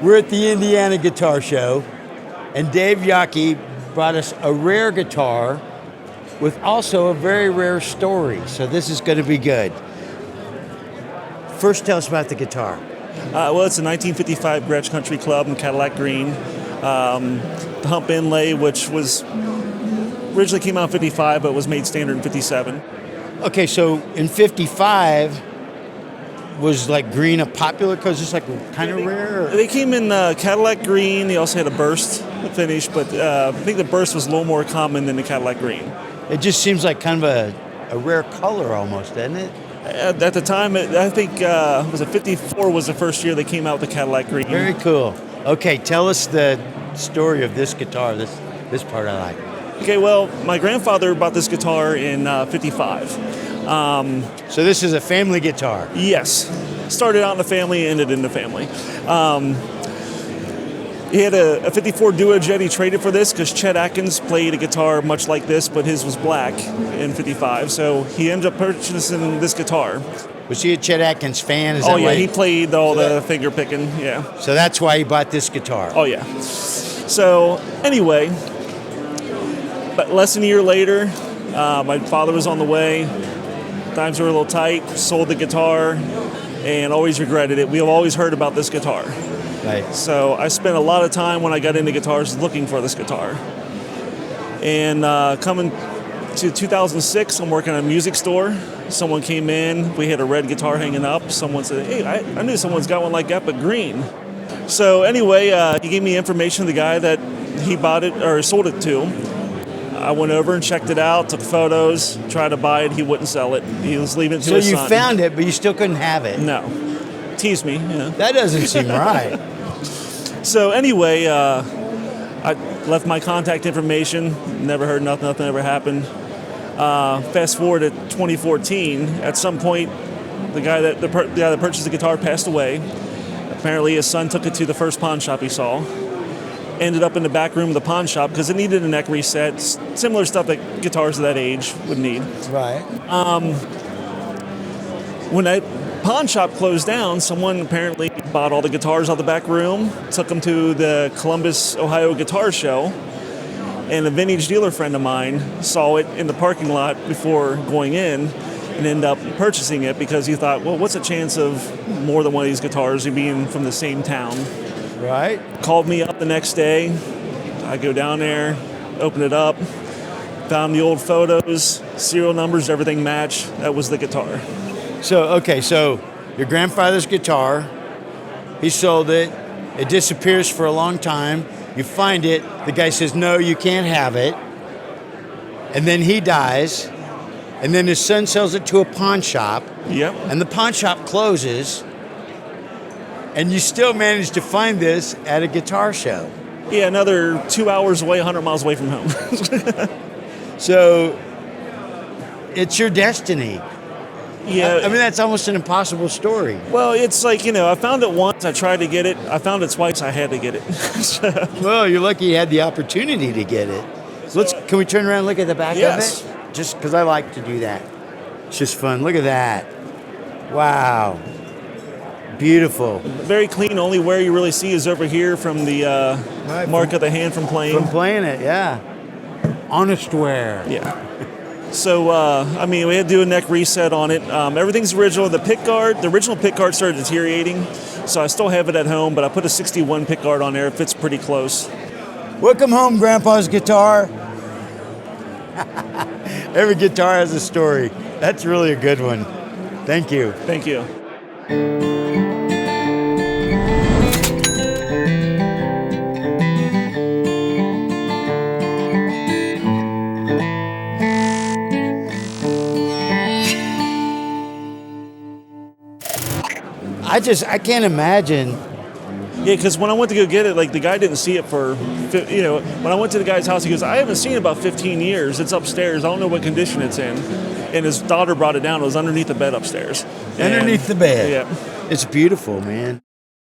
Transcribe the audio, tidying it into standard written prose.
We're at the Indiana Guitar Show, and Dave Yockey brought us a rare guitar with also a very rare story. So this is going to be good. First, tell us about the guitar. Well, it's a 1955 Gretsch Country Club in Cadillac Green. The hump inlay, which was originally came out in 55, but was made standard in 57. Okay, so in 55, was like green a popular because it's like kind of rare? Or? They came in Cadillac Green. They also had a burst finish, but I think the burst was a little more common than the Cadillac Green. It just seems like kind of a rare color almost, doesn't it? At the time, I think was it 54 was the first year they came out with the Cadillac Green. Very cool. Okay, tell us the story of this guitar. This part I like. Okay, well, my grandfather bought this guitar in 55. So this is a family guitar. Yes. Started out in the family, ended in the family. He had a 54 Duo Jet he traded for this because Chet Atkins played a guitar much like this, but his was black in 55. So he ended up purchasing this guitar. Was he a Chet Atkins fan? Oh, yeah, he played all the finger picking, yeah. So that's why he bought this guitar. Oh, yeah. So anyway, but less than a year later, my father was on the way. Times were a little tight, sold the guitar, and always regretted it. We have always heard about this guitar. Right. So I spent a lot of time when I got into guitars looking for this guitar. And coming to 2006, I'm working at a music store. Someone came in, we had a red guitar hanging up. Someone said, hey, I knew someone's got one like that, but green. So anyway, he gave me information of the guy that he bought it or sold it to. I went over and checked it out, took photos, tried to buy it. He wouldn't sell it. He was leaving it to his son. So you found it, but you still couldn't have it? No. Teased me, That doesn't seem right. So anyway, I left my contact information. Never heard nothing. Nothing ever happened. Fast forward to 2014. At some point, the guy that purchased the guitar passed away. Apparently, his son took it to the first pawn shop he saw. Ended up in the back room of the pawn shop because it needed a neck reset. Similar stuff that guitars of that age would need. Right. When that pawn shop closed down, someone apparently bought all the guitars out of the back room, took them to the Columbus, Ohio Guitar Show, and a vintage dealer friend of mine saw it in the parking lot before going in and ended up purchasing it because he thought, well, what's the chance of more than one of these guitars being from the same town? Right. Called me up the next day. I go down there, open it up, found the old photos, serial numbers, everything matched. That was the guitar. So your grandfather's guitar, he sold it. It disappears for a long time. You find it. The guy says, no, you can't have it. And then he dies. And then his son sells it to a pawn shop. Yep. And the pawn shop closes. And you still manage to find this at a guitar show. Yeah, another 2 hours away, 100 miles away from home. So it's your destiny. Yeah. I mean, that's almost an impossible story. Well, it's like, I found it once, I tried to get it. I found it twice, I had to get it. Well, you're lucky you had the opportunity to get it. Can we turn around and look at the back Yes. of it? Just because I like to do that. It's just fun. Look at that. Wow. Beautiful. Very clean. Only where you really see is over here from the mark of the hand from playing. From playing it, yeah. Honest wear. Yeah. So, we had to do a neck reset on it. Everything's original. The original pick guard started deteriorating, so I still have it at home, but I put a 61 pick guard on there. It fits pretty close. Welcome home, Grandpa's guitar. Every guitar has a story. That's really a good one. Thank you. Thank you. I can't imagine. Yeah, because when I went to go get it, the guy didn't see it for, when I went to the guy's house, he goes, I haven't seen it about 15 years. It's upstairs. I don't know what condition it's in. And his daughter brought it down. It was underneath the bed upstairs. Underneath the bed. Yeah. It's beautiful, man.